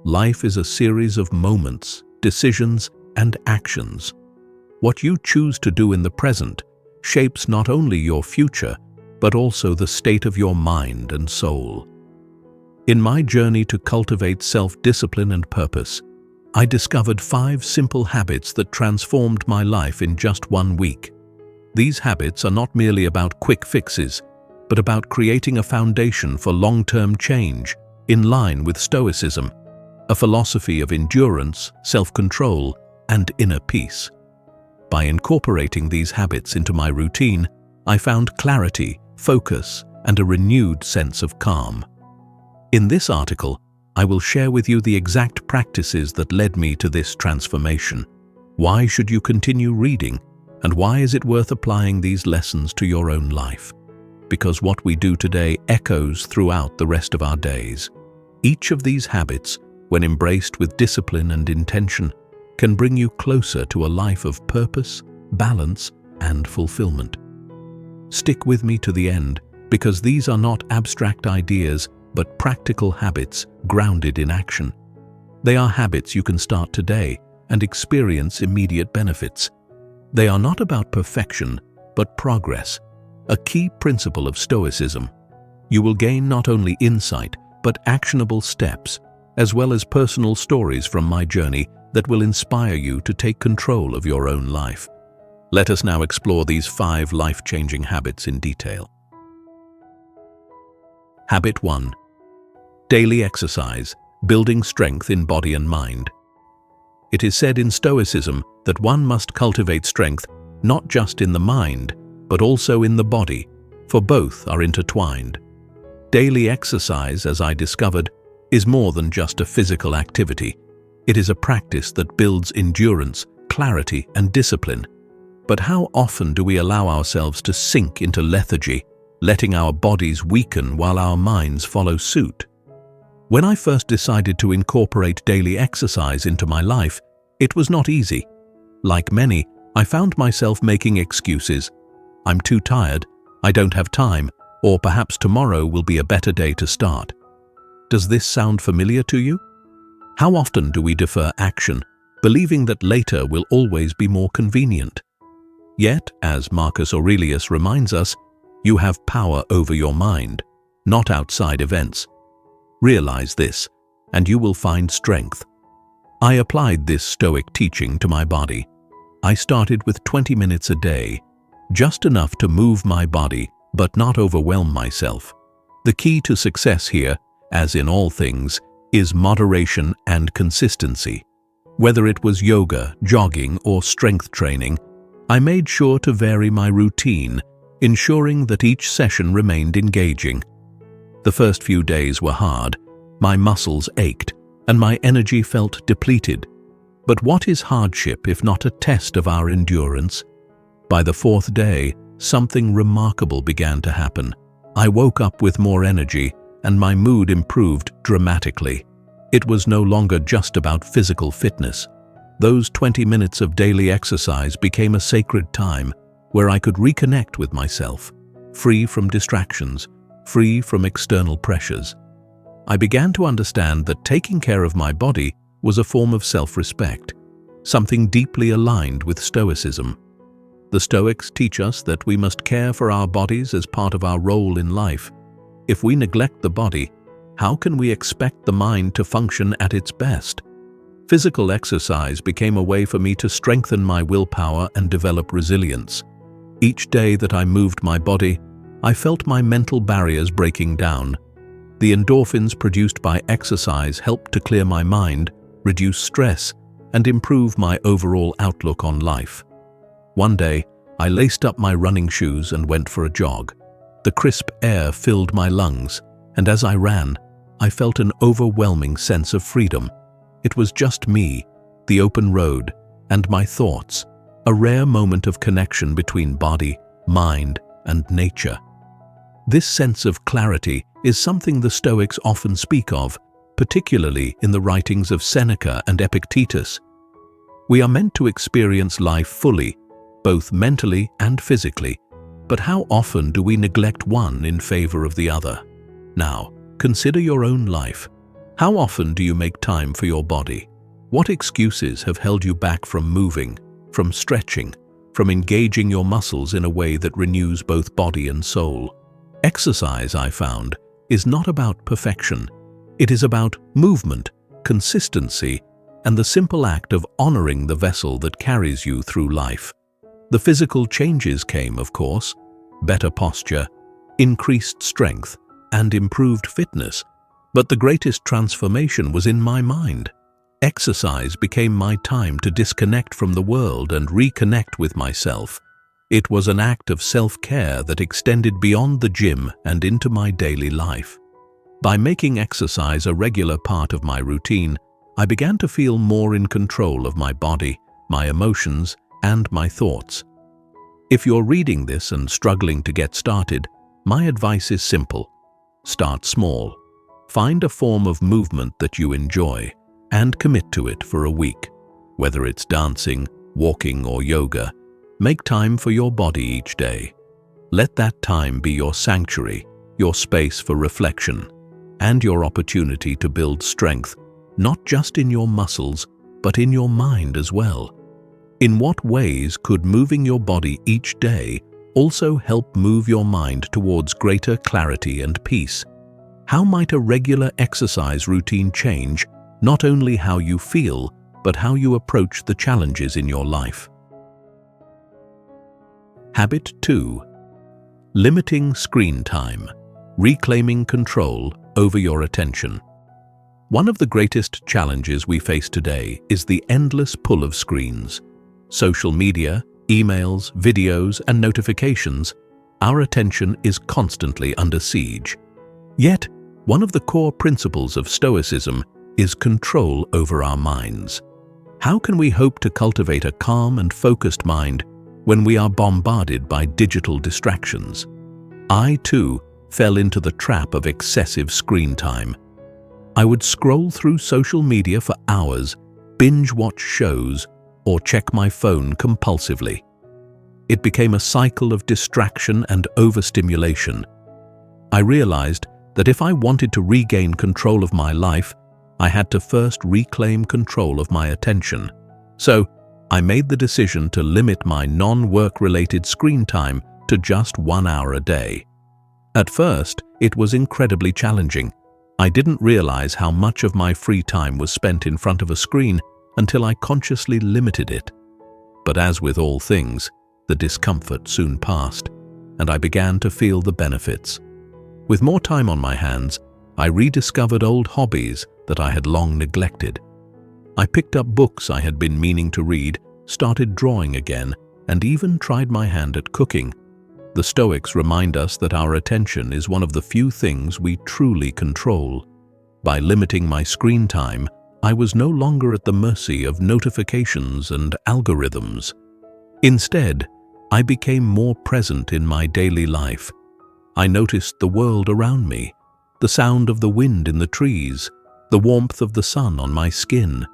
Life is a series of moments, decisions, and actions. What you choose to do in the present shapes not only your future, but also the state of your mind and soul. In my journey to cultivate self-discipline and purpose, I discovered 5 simple habits that transformed my life in just 1 week. These habits are not merely about quick fixes, but about creating a foundation for long-term change in line with Stoicism, a philosophy of endurance, self-control, and inner peace. By incorporating these habits into my routine, I found clarity, focus, and a renewed sense of calm. In this article, I will share with you the exact practices that led me to this transformation. Why should you continue reading, and why is it worth applying these lessons to your own life? Because what we do today echoes throughout the rest of our days. Each of these habits, when embraced with discipline and intention, can bring you closer to a life of purpose, balance, and fulfillment. Stick with me to the end, because these are not abstract ideas, but practical habits grounded in action. They are habits you can start today and experience immediate benefits. They are not about perfection, but progress, a key principle of Stoicism. You will gain not only insight, but actionable steps, as well as personal stories from my journey that will inspire you to take control of your own life. Let us now explore these 5 life-changing habits in detail. Habit 1. Daily exercise, building strength in body and mind. It is said in Stoicism that one must cultivate strength not just in the mind, but also in the body, for both are intertwined. Daily exercise, as I discovered, is more than just a physical activity. It is a practice that builds endurance, clarity, and discipline. But how often do we allow ourselves to sink into lethargy, letting our bodies weaken while our minds follow suit? When I first decided to incorporate daily exercise into my life, it was not easy. Like many, I found myself making excuses. I'm too tired, I don't have time, or perhaps tomorrow will be a better day to start. Does this sound familiar to you? How often do we defer action, believing that later will always be more convenient? Yet, as Marcus Aurelius reminds us, you have power over your mind, not outside events. Realize this, and you will find strength. I applied this Stoic teaching to my body. I started with 20 minutes a day, just enough to move my body, but not overwhelm myself. The key to success here, as in all things, is moderation and consistency. Whether it was yoga, jogging, or strength training, I made sure to vary my routine, ensuring that each session remained engaging. The first few days were hard, my muscles ached, and my energy felt depleted. But what is hardship if not a test of our endurance? By the 4th day, something remarkable began to happen. I woke up with more energy, and my mood improved dramatically. It was no longer just about physical fitness. Those 20 minutes of daily exercise became a sacred time where I could reconnect with myself, free from distractions, free from external pressures. I began to understand that taking care of my body was a form of self-respect, something deeply aligned with Stoicism. The Stoics teach us that we must care for our bodies as part of our role in life. If we neglect the body, how can we expect the mind to function at its best? Physical exercise became a way for me to strengthen my willpower and develop resilience. Each day that I moved my body, I felt my mental barriers breaking down. The endorphins produced by exercise helped to clear my mind, reduce stress, and improve my overall outlook on life. One day, I laced up my running shoes and went for a jog. The crisp air filled my lungs, and as I ran, I felt an overwhelming sense of freedom. It was just me, the open road, and my thoughts, a rare moment of connection between body, mind, and nature. This sense of clarity is something the Stoics often speak of, particularly in the writings of Seneca and Epictetus. We are meant to experience life fully, both mentally and physically, but how often do we neglect one in favor of the other? Now, consider your own life. How often do you make time for your body? What excuses have held you back from moving, from stretching, from engaging your muscles in a way that renews both body and soul? Exercise, I found, is not about perfection. It is about movement, consistency, and the simple act of honoring the vessel that carries you through life. The physical changes came, of course: better posture, increased strength, and improved fitness. But the greatest transformation was in my mind. Exercise became my time to disconnect from the world and reconnect with myself. It was an act of self-care that extended beyond the gym and into my daily life. By making exercise a regular part of my routine, I began to feel more in control of my body, my emotions, and my thoughts. If you're reading this and struggling to get started, my advice is simple. Start small. Find a form of movement that you enjoy and commit to it for a week. Whether it's dancing, walking, or yoga, make time for your body each day. Let that time be your sanctuary, your space for reflection, and your opportunity to build strength, not just in your muscles, but in your mind as well. In what ways could moving your body each day also help move your mind towards greater clarity and peace? How might a regular exercise routine change not only how you feel, but how you approach the challenges in your life? Habit 2. Limiting screen time. Reclaiming control over your attention. One of the greatest challenges we face today is the endless pull of screens. Social media, emails, videos, and notifications. Our attention is constantly under siege. Yet, one of the core principles of Stoicism is control over our minds. How can we hope to cultivate a calm and focused mind when we are bombarded by digital distractions? I, too, fell into the trap of excessive screen time. I would scroll through social media for hours, binge-watch shows, or check my phone compulsively. It became a cycle of distraction and overstimulation. I realized that if I wanted to regain control of my life, I had to first reclaim control of my attention. So, I made the decision to limit my non-work-related screen time to just 1 hour a day. At first, it was incredibly challenging. I didn't realize how much of my free time was spent in front of a screen until I consciously limited it. But as with all things, the discomfort soon passed, and I began to feel the benefits. With more time on my hands, I rediscovered old hobbies that I had long neglected. I picked up books I had been meaning to read, started drawing again, and even tried my hand at cooking. The Stoics remind us that our attention is one of the few things we truly control. By limiting my screen time, I was no longer at the mercy of notifications and algorithms. Instead, I became more present in my daily life. I noticed the world around me, the sound of the wind in the trees, the warmth of the sun on my skin.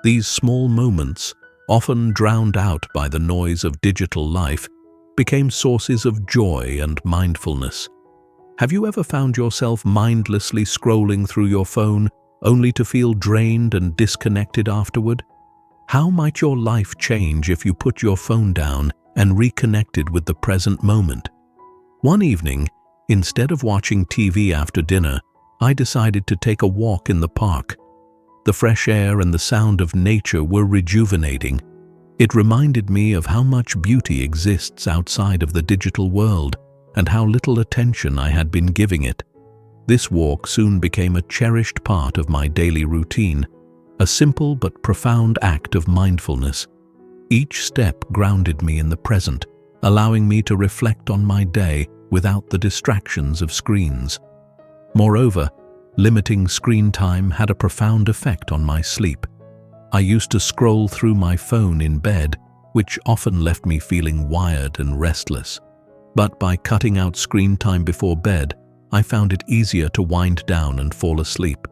These small moments, often drowned out by the noise of digital life, became sources of joy and mindfulness. Have you ever found yourself mindlessly scrolling through your phone only to feel drained and disconnected afterward? How might your life change if you put your phone down and reconnected with the present moment? One evening, instead of watching TV after dinner, I decided to take a walk in the park. The fresh air and the sound of nature were rejuvenating. It reminded me of how much beauty exists outside of the digital world and how little attention I had been giving it. This walk soon became a cherished part of my daily routine, a simple but profound act of mindfulness. Each step grounded me in the present, allowing me to reflect on my day without the distractions of screens. Moreover, limiting screen time had a profound effect on my sleep. I used to scroll through my phone in bed, which often left me feeling wired and restless. But by cutting out screen time before bed, I found it easier to wind down and fall asleep.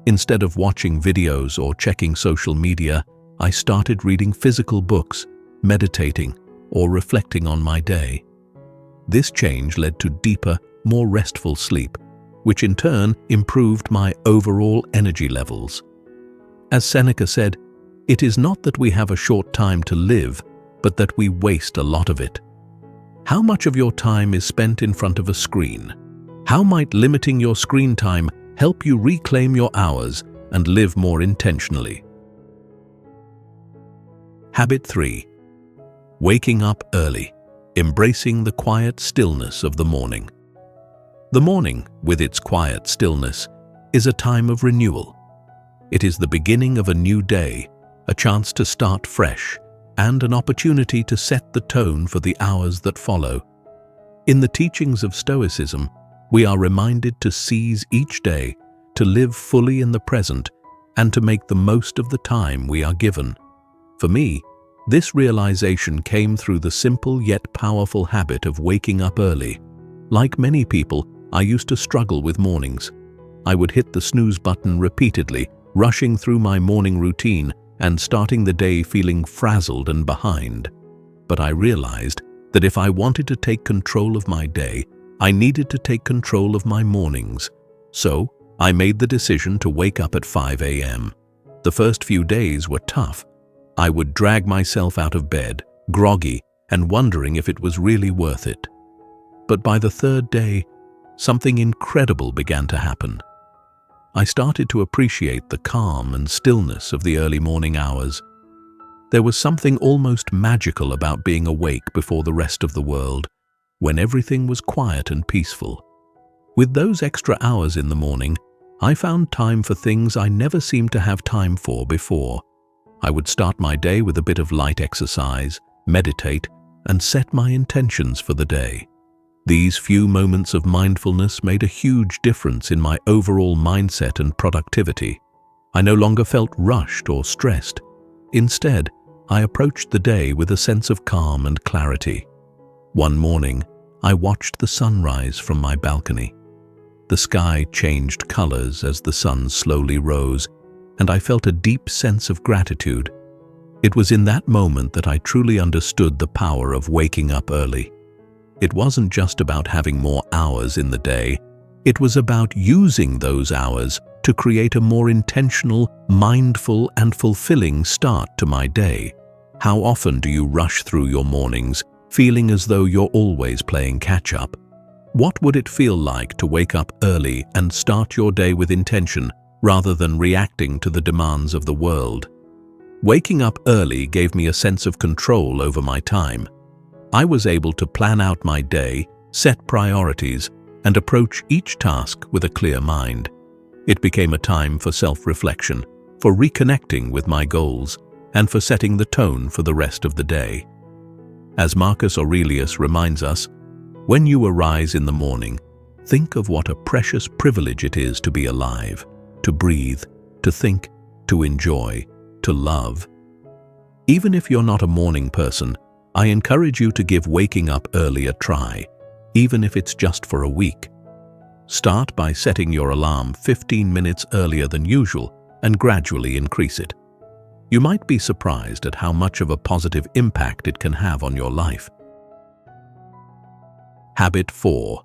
Instead of watching videos or checking social media, I started reading physical books, meditating, or reflecting on my day. This change led to deeper, more restful sleep, which in turn improved my overall energy levels. As Seneca said, "It is not that we have a short time to live, but that we waste a lot of it." How much of your time is spent in front of a screen? How might limiting your screen time help you reclaim your hours and live more intentionally? Habit 3. Waking up early, embracing the quiet stillness of the morning. The morning, with its quiet stillness, is a time of renewal. It is the beginning of a new day, a chance to start fresh, and an opportunity to set the tone for the hours that follow. In the teachings of Stoicism, we are reminded to seize each day, to live fully in the present, and to make the most of the time we are given. For me, this realization came through the simple yet powerful habit of waking up early. Like many people, I used to struggle with mornings. I would hit the snooze button repeatedly, rushing through my morning routine and starting the day feeling frazzled and behind. But I realized that if I wanted to take control of my day, I needed to take control of my mornings. So, I made the decision to wake up at 5 a.m. The first few days were tough. I would drag myself out of bed, groggy and wondering if it was really worth it. But by the third day, something incredible began to happen. I started to appreciate the calm and stillness of the early morning hours. There was something almost magical about being awake before the rest of the world, when everything was quiet and peaceful. With those extra hours in the morning, I found time for things I never seemed to have time for before. I would start my day with a bit of light exercise, meditate, and set my intentions for the day. These few moments of mindfulness made a huge difference in my overall mindset and productivity. I no longer felt rushed or stressed. Instead, I approached the day with a sense of calm and clarity. One morning, I watched the sunrise from my balcony. The sky changed colors as the sun slowly rose, and I felt a deep sense of gratitude. It was in that moment that I truly understood the power of waking up early. It wasn't just about having more hours in the day. It was about using those hours to create a more intentional, mindful, and fulfilling start to my day. How often do you rush through your mornings, feeling as though you're always playing catch-up? What would it feel like to wake up early and start your day with intention, rather than reacting to the demands of the world? Waking up early gave me a sense of control over my time. I was able to plan out my day, set priorities, and approach each task with a clear mind. It became a time for self-reflection, for reconnecting with my goals, and for setting the tone for the rest of the day. As Marcus Aurelius reminds us, when you arise in the morning, think of what a precious privilege it is to be alive, to breathe, to think, to enjoy, to love. Even if you're not a morning person, I encourage you to give waking up early a try, even if it's just for a week. Start by setting your alarm 15 minutes earlier than usual and gradually increase it. You might be surprised at how much of a positive impact it can have on your life. Habit 4.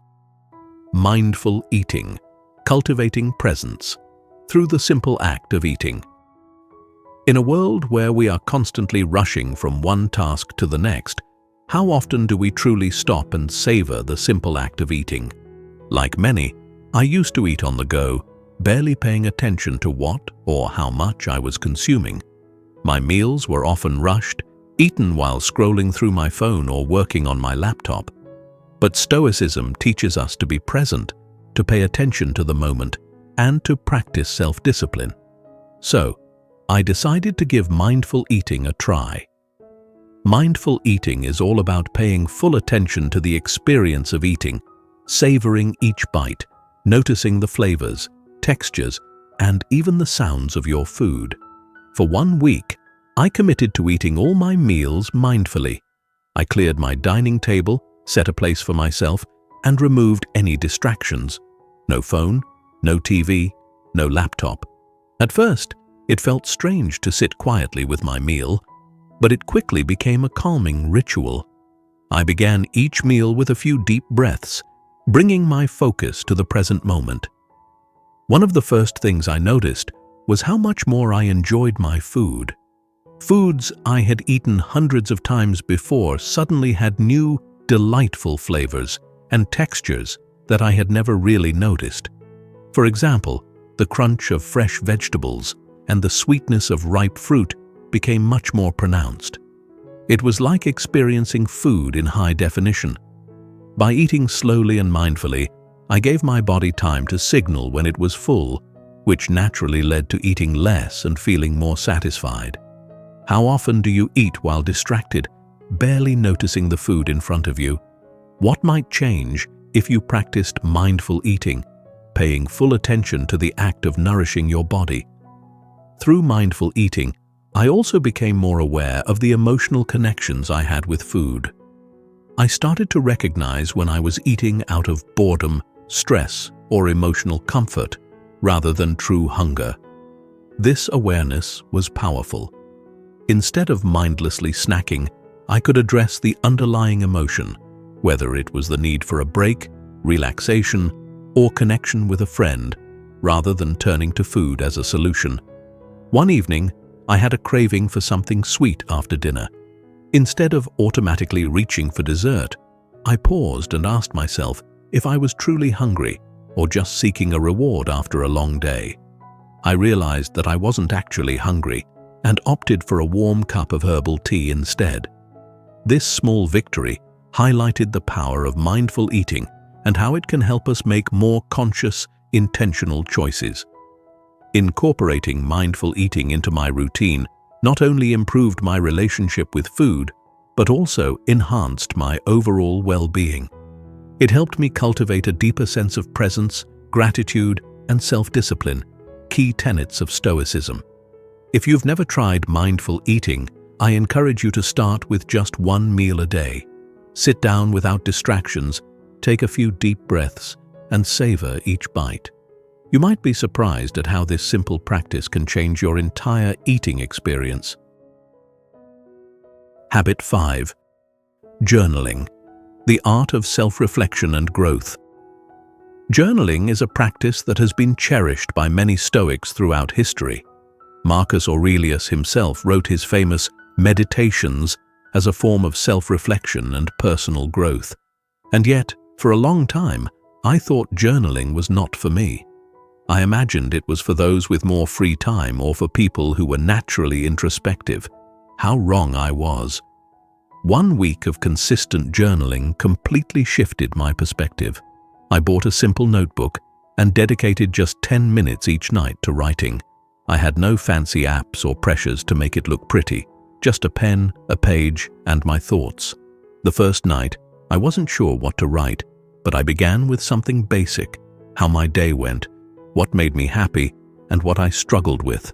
Mindful eating, cultivating presence through the simple act of eating. In a world where we are constantly rushing from one task to the next, how often do we truly stop and savor the simple act of eating? Like many, I used to eat on the go, barely paying attention to what or how much I was consuming. My meals were often rushed, eaten while scrolling through my phone or working on my laptop. But Stoicism teaches us to be present, to pay attention to the moment, and to practice self-discipline. So, I decided to give mindful eating a try. Mindful eating is all about paying full attention to the experience of eating, savoring each bite, noticing the flavors, textures, and even the sounds of your food. For 1 week, I committed to eating all my meals mindfully. I cleared my dining table, set a place for myself, and removed any distractions. No phone, no TV, no laptop. At first, it felt strange to sit quietly with my meal, but it quickly became a calming ritual. I began each meal with a few deep breaths, bringing my focus to the present moment. One of the first things I noticed was how much more I enjoyed my food. Foods I had eaten hundreds of times before suddenly had new, delightful flavors and textures that I had never really noticed. For example, the crunch of fresh vegetables and the sweetness of ripe fruit became much more pronounced. It was like experiencing food in high definition. By eating slowly and mindfully, I gave my body time to signal when it was full, which naturally led to eating less and feeling more satisfied. How often do you eat while distracted, barely noticing the food in front of you? What might change if you practiced mindful eating, paying full attention to the act of nourishing your body? Through mindful eating, I also became more aware of the emotional connections I had with food. I started to recognize when I was eating out of boredom, stress, or emotional comfort, rather than true hunger. This awareness was powerful. Instead of mindlessly snacking, I could address the underlying emotion, whether it was the need for a break, relaxation, or connection with a friend, rather than turning to food as a solution. One evening, I had a craving for something sweet after dinner. Instead of automatically reaching for dessert, I paused and asked myself if I was truly hungry or just seeking a reward after a long day. I realized that I wasn't actually hungry and opted for a warm cup of herbal tea instead. This small victory highlighted the power of mindful eating and how it can help us make more conscious, intentional choices. Incorporating mindful eating into my routine not only improved my relationship with food, but also enhanced my overall well-being. It helped me cultivate a deeper sense of presence, gratitude, and self-discipline, key tenets of Stoicism. If you've never tried mindful eating, I encourage you to start with just one meal a day. Sit down without distractions, take a few deep breaths, and savor each bite. You might be surprised at how this simple practice can change your entire eating experience. Habit 5. Journaling. The art of self-reflection and growth. Journaling is a practice that has been cherished by many Stoics throughout history. Marcus Aurelius himself wrote his famous Meditations as a form of self-reflection and personal growth. And yet, for a long time, I thought journaling was not for me. I imagined it was for those with more free time or for people who were naturally introspective. How wrong I was. 1 week of consistent journaling completely shifted my perspective. I bought a simple notebook and dedicated just 10 minutes each night to writing. I had no fancy apps or pressures to make it look pretty, just a pen, a page, and my thoughts. The first night, I wasn't sure what to write, but I began with something basic: how my day went, what made me happy, and what I struggled with.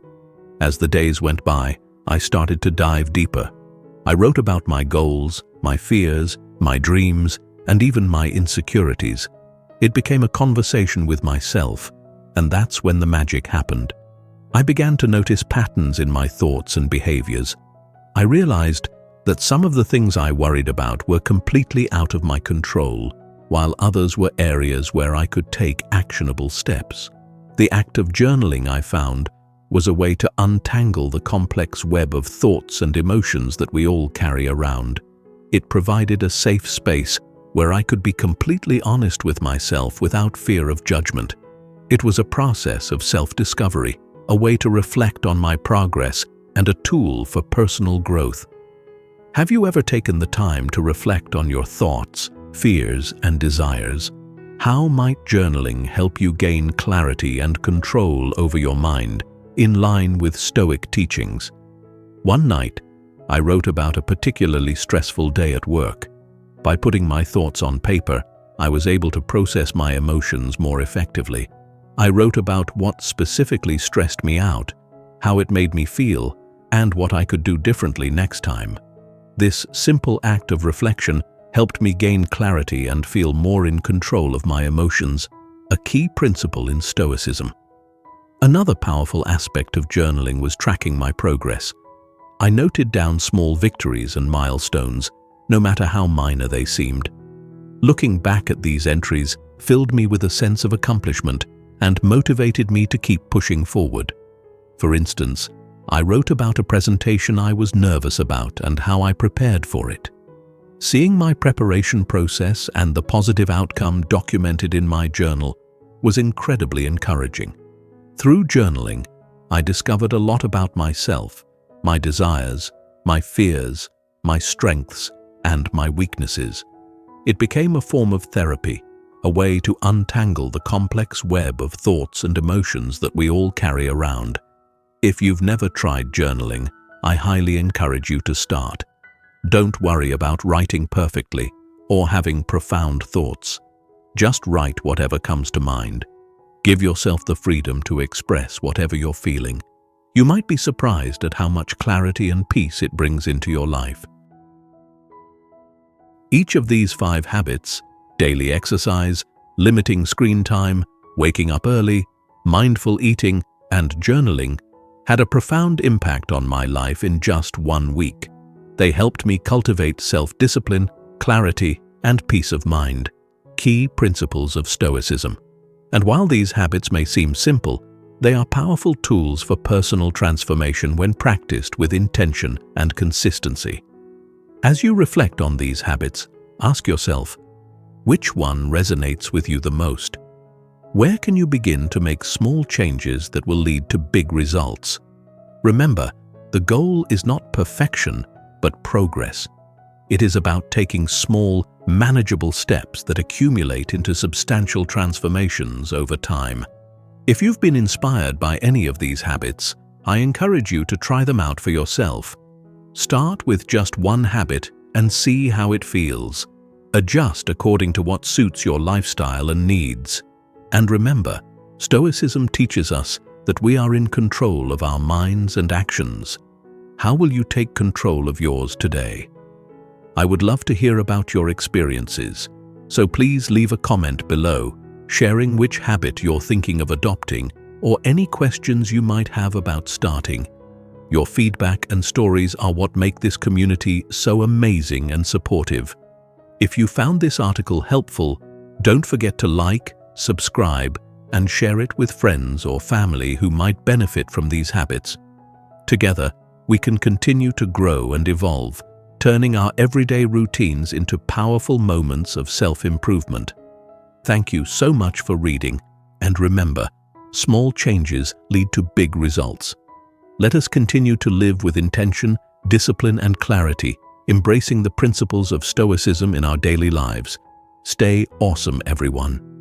As the days went by, I started to dive deeper. I wrote about my goals, my fears, my dreams, and even my insecurities. It became a conversation with myself, and that's when the magic happened. I began to notice patterns in my thoughts and behaviors. I realized that some of the things I worried about were completely out of my control, while others were areas where I could take actionable steps. The act of journaling, I found, was a way to untangle the complex web of thoughts and emotions that we all carry around. It provided a safe space where I could be completely honest with myself without fear of judgment. It was a process of self-discovery, a way to reflect on my progress, and a tool for personal growth. Have you ever taken the time to reflect on your thoughts, fears, and desires? How might journaling help you gain clarity and control over your mind, in line with Stoic teachings? One night, I wrote about a particularly stressful day at work. By putting my thoughts on paper, I was able to process my emotions more effectively. I wrote about what specifically stressed me out, how it made me feel, and what I could do differently next time. This simple act of reflection helped me gain clarity and feel more in control of my emotions, a key principle in Stoicism. Another powerful aspect of journaling was tracking my progress. I noted down small victories and milestones, no matter how minor they seemed. Looking back at these entries filled me with a sense of accomplishment and motivated me to keep pushing forward. For instance, I wrote about a presentation I was nervous about and how I prepared for it. Seeing my preparation process and the positive outcome documented in my journal was incredibly encouraging. Through journaling, I discovered a lot about myself, my desires, my fears, my strengths, and my weaknesses. It became a form of therapy, a way to untangle the complex web of thoughts and emotions that we all carry around. If you've never tried journaling, I highly encourage you to start. Don't worry about writing perfectly or having profound thoughts. Just write whatever comes to mind. Give yourself the freedom to express whatever you're feeling. You might be surprised at how much clarity and peace it brings into your life. Each of these 5 habits, daily exercise, limiting screen time, waking up early, mindful eating, and journaling, had a profound impact on my life in just 1 week. They helped me cultivate self-discipline, clarity, and peace of mind, key principles of Stoicism. And while these habits may seem simple, they are powerful tools for personal transformation when practiced with intention and consistency. As you reflect on these habits, ask yourself, which one resonates with you the most? Where can you begin to make small changes that will lead to big results? Remember, the goal is not perfection, but progress. It is about taking small, manageable steps that accumulate into substantial transformations over time. If you've been inspired by any of these habits, I encourage you to try them out for yourself. Start with just one habit and see how it feels. Adjust according to what suits your lifestyle and needs. And remember, Stoicism teaches us that we are in control of our minds and actions. How will you take control of yours today? I would love to hear about your experiences, so please leave a comment below, sharing which habit you're thinking of adopting or any questions you might have about starting. Your feedback and stories are what make this community so amazing and supportive. If you found this article helpful, don't forget to like, subscribe, and share it with friends or family who might benefit from these habits. Together, we can continue to grow and evolve, turning our everyday routines into powerful moments of self-improvement. Thank you so much for reading, and remember, small changes lead to big results. Let us continue to live with intention, discipline, and clarity, embracing the principles of Stoicism in our daily lives. Stay awesome, everyone.